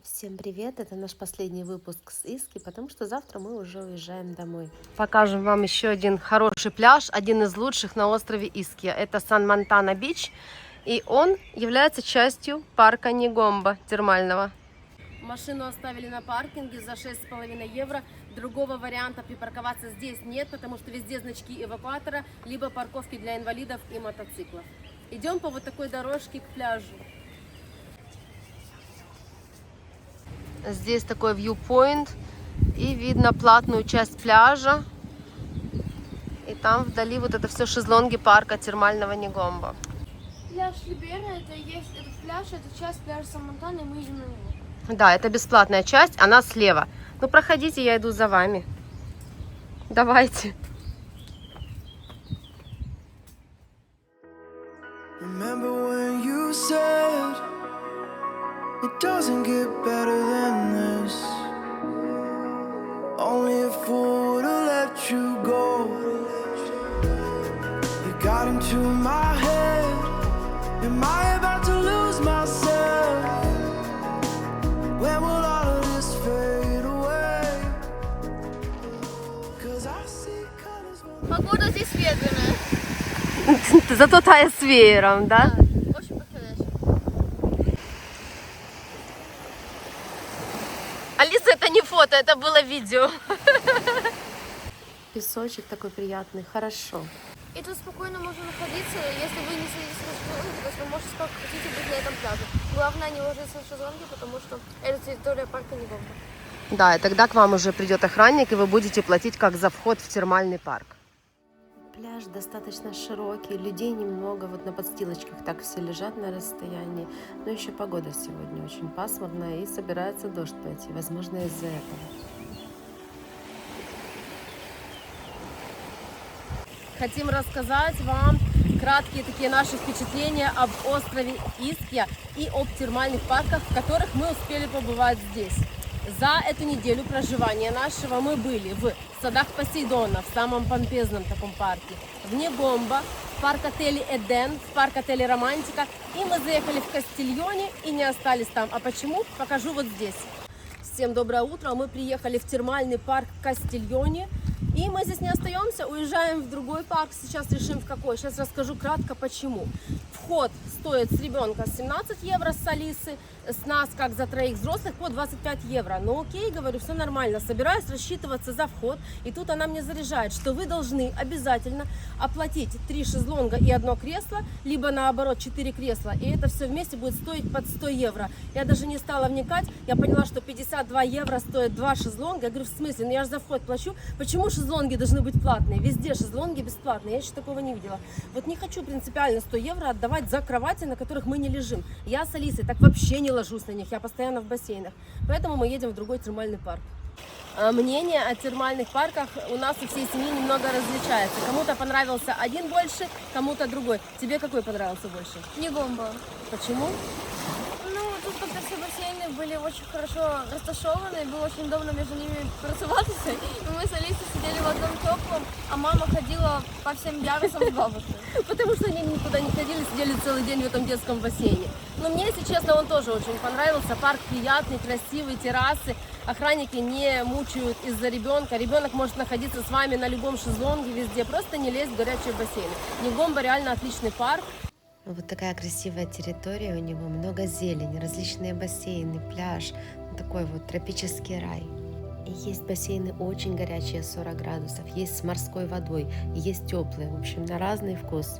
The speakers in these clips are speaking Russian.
Всем привет! Это наш последний выпуск с Иски, потому что завтра мы уже уезжаем домой. Покажем вам еще один хороший пляж, один из лучших на острове Иския. Это Сан-Монтана-Бич, и он является частью парка Негомба термального. Машину оставили на паркинге за 6,5 евро. Другого варианта припарковаться здесь нет, потому что везде значки эвакуатора, либо парковки для инвалидов и мотоциклов. Идем по вот такой дорожке к пляжу. Здесь такой viewpoint, и видно платную часть пляжа. И там вдали вот это все шезлонги парка термального Негомба. Пляж Либера, этот пляж, это часть пляжа Сан-Монтана, и мы идем на него. Да, это бесплатная часть, она слева. Ну проходите, я иду за вами. Давайте. It doesn't get better than this. Only a fool would've let you go. You got into my head. Am I about to lose myself? When will all of this fade away? 'Cause I see colors. Погода здесь ветреная. Зато тая с веером, да? Очень подходящая. Алиса, это не фото, это было видео. Песочек такой приятный, хорошо. И тут спокойно можно находиться, если вы не садитесь на шезлонги, то есть вы можете сколько хотите быть на этом пляже. Главное не ложиться на шезлонги, потому что это территория парка Негомба. Да, и тогда к вам уже придет охранник, и вы будете платить как за вход в термальный парк. Пляж достаточно широкий, людей немного, вот на подстилочках так все лежат на расстоянии. Но еще погода сегодня очень пасмурная, и собирается дождь пойти, возможно, из-за этого. Хотим рассказать вам краткие такие наши впечатления об острове Иския и об термальных парках, в которых мы успели побывать здесь. За эту неделю проживания нашего мы были в садах Посейдона, в самом помпезном таком парке, в Негомбо, в парк-отеле Эден, в парк-отеле Романтика, и мы заехали в Кастильоне и не остались там. А почему? Покажу вот здесь. Всем доброе утро! Мы приехали в термальный парк Кастильоне. И мы здесь не остаемся, уезжаем в другой парк. Сейчас решим в какой. Сейчас расскажу кратко почему. Вход стоит с ребенка 17 евро, с Алисы, с нас, как за троих взрослых, по 25 евро. Ну окей, говорю, все нормально. Собираюсь рассчитываться за вход. И тут она мне заряжает, что вы должны обязательно оплатить 3 шезлонга и 1 кресло, либо наоборот 4 кресла. И это все вместе будет стоить под 100 евро. Я даже не стала вникать. Я поняла, что 52 евро стоит 2 шезлонга. Я говорю, в смысле? Ну я же за вход плачу. Почему шезлонги должны быть платные? Везде шезлонги бесплатные. Я еще такого не видела. Вот не хочу принципиально 100 евро отдавать за кровати, на которых мы не лежим. Я с Алисой так вообще не ложусь на них. Я постоянно в бассейнах. Поэтому мы едем в другой термальный парк. Мнение о термальных парках у нас у всей семьи немного различается. Кому-то понравился один больше, кому-то другой. Тебе какой понравился больше? Негомба. Почему? Ну, тут как-то все бассейны были очень хорошо расташованы, было очень удобно между ними просуваться. И мы с Алисой сидели в одном теплом, а мама ходила по всем ярусам с бабушкой. Потому что они никуда не ходили, сидели целый день в этом детском бассейне. Но мне, если честно, он тоже очень понравился. Парк приятный, красивый, террасы. Охранники не мучают из-за ребенка. Ребенок может находиться с вами на любом шезлонге, везде. Просто не лезть в горячие бассейны. Негомба реально отличный парк. Вот такая красивая территория у него, много зелени, различные бассейны, пляж, такой вот тропический рай. И есть бассейны очень горячие, 40 градусов, есть с морской водой, есть теплые, в общем, на разный вкус.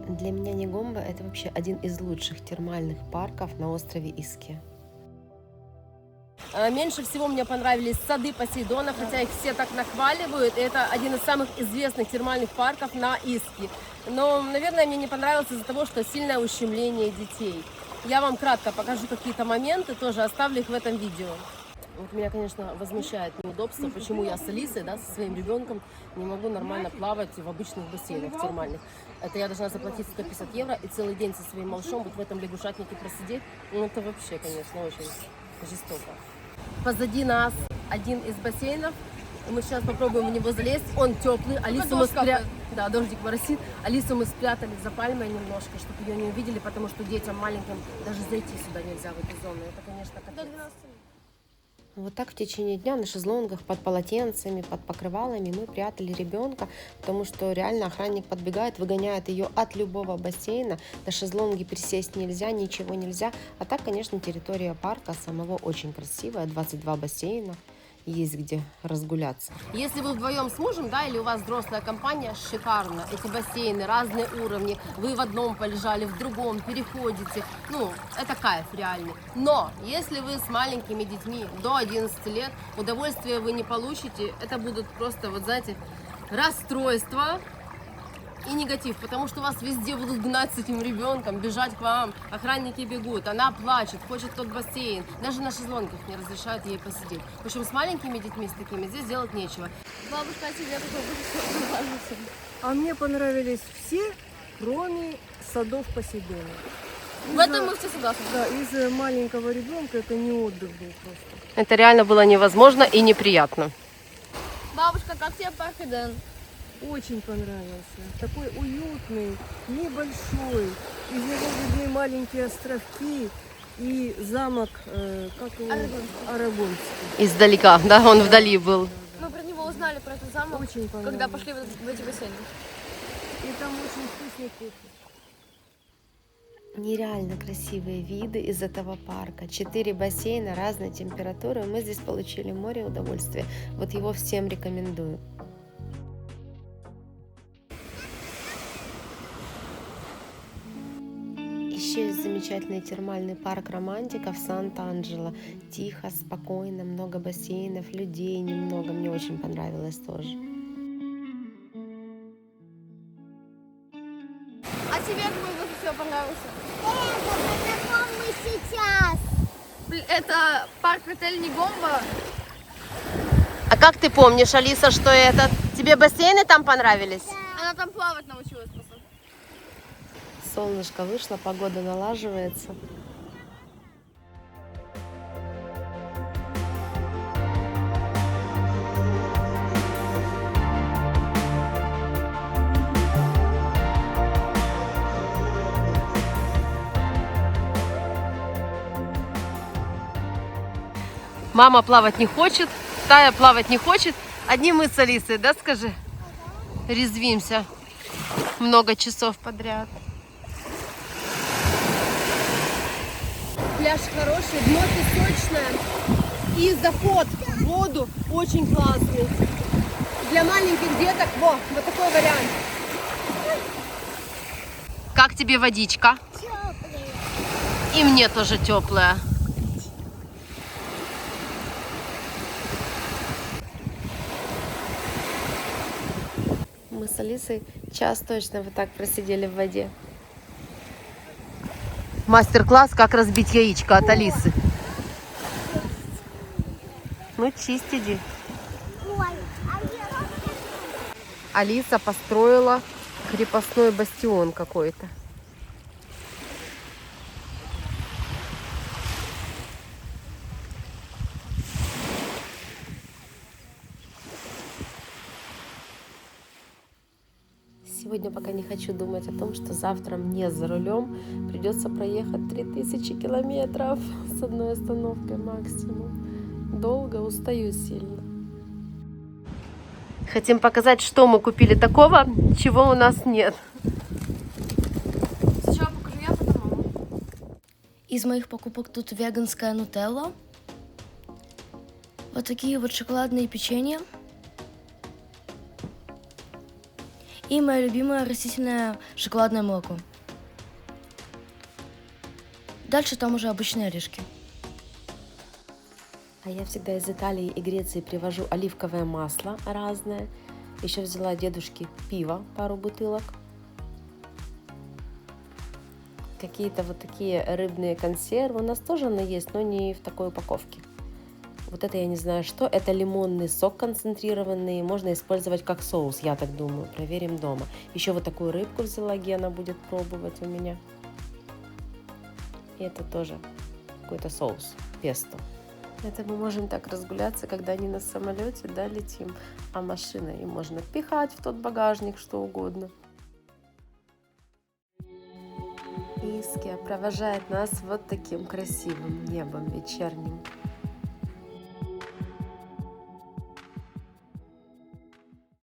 Для меня Негомба это вообще один из лучших термальных парков на острове Иския. Меньше всего мне понравились сады Посейдона, хотя их все так нахваливают. Это один из самых известных термальных парков на Иске. Но, наверное, мне не понравилось из-за того, что сильное ущемление детей. Я вам кратко покажу какие-то моменты, тоже оставлю их в этом видео. Вот меня, конечно, возмущает неудобство, почему я с Алисой, да, со своим ребенком не могу нормально плавать в обычных бассейнах термальных. Это я должна заплатить 150 евро и целый день со своим малышом вот в этом лягушатнике просидеть. Ну, это вообще, конечно, очень жестоко. Позади нас один из бассейнов. Мы сейчас попробуем в него залезть. Он теплый. Алису мы Да, дождик моросит. Алису мы спрятали за пальмой немножко, чтобы ее не увидели, потому что детям маленьким даже зайти сюда нельзя, в эту зону. Это, конечно, До капец. 12 лет. Вот так в течение дня на шезлонгах под полотенцами, под покрывалами мы прятали ребенка, потому что реально охранник подбегает, выгоняет ее от любого бассейна. На шезлонги присесть нельзя, ничего нельзя. А так, конечно, территория парка самого очень красивая, 22 бассейна. Есть где разгуляться. Если вы вдвоем с мужем, да, или у вас взрослая компания, шикарно. Эти бассейны, разные уровни. Вы в одном полежали, в другом, переходите. Ну, это кайф реальный. Но, если вы с маленькими детьми до 11 лет, удовольствия вы не получите. Это будут просто, вот знаете, расстройства и негатив, потому что вас везде будут гнать с этим ребенком, бежать к вам, охранники бегут, она плачет, хочет тот бассейн, даже на шезлонгах не разрешают ей посидеть. В общем, с маленькими детьми, с такими, здесь делать нечего. Бабушка, а тебе какой больше понравился? А мне понравились все, кроме садов Посейдона. В этом мы все согласны. Да, из маленького ребенка это не отдых был просто. Это реально было невозможно и неприятно. Бабушка, как тебе парк Эден? Очень понравился. Такой уютный, небольшой. Из него видны маленькие островки и замок, как его? Арагонский. Издалека, да, он вдали был. Мы про него узнали, про этот замок, Очень понравился. когда пошли в эти бассейны. И там очень вкусный кофе. Нереально красивые виды из этого парка. 4 бассейна разной температуры. Мы здесь получили море удовольствия. Вот его всем рекомендую. Еще есть замечательный термальный парк романтика в Санта-Анджело. Тихо, спокойно, много бассейнов, людей немного. Мне очень понравилось тоже. А тебе какой больше всего понравился? Это на каком мы сейчас? Это парк-отель Негомба. А как ты помнишь, Алиса, что это? Тебе бассейны там понравились? Она там плавать научилась просто. Солнышко вышло, погода налаживается. Мама плавать не хочет, Тая плавать не хочет. Одни мы с Алисой, да, скажи? Резвимся много часов подряд. Пляж хороший, дно песочное и заход в воду очень классный. Для маленьких деток, вот такой вариант. Как тебе водичка? Теплый. И мне тоже теплая. Мы с Алисой час точно вот так просидели в воде. Мастер-класс, как разбить яичко от Алисы. Ну, чисть иди. Ой, а я... Алиса построила крепостной бастион какой-то. Сегодня пока не хочу думать о том, что завтра мне за рулем придется проехать 3000 километров с одной остановкой максимум. Долго, устаю сильно. Хотим показать, что мы купили такого, чего у нас нет. Сначала покажу я, потом мама. Из моих покупок тут веганская нутелла. Вот такие вот шоколадные печенья. И мое любимое растительное шоколадное молоко. Дальше там уже обычные орешки. А я всегда из Италии и Греции привожу оливковое масло разное. Еще взяла дедушке пиво, пару бутылок. Какие-то вот такие рыбные консервы. У нас тоже оно есть, но не в такой упаковке. Вот это я не знаю что. Это лимонный сок концентрированный. Можно использовать как соус, я так думаю. Проверим дома. Еще вот такую рыбку взяла, Гена будет пробовать у меня. И это тоже какой-то соус, песто. Это мы можем так разгуляться, когда не на самолете, да, летим, а машиной. И можно пихать в тот багажник что угодно. Искья провожает нас вот таким красивым небом вечерним.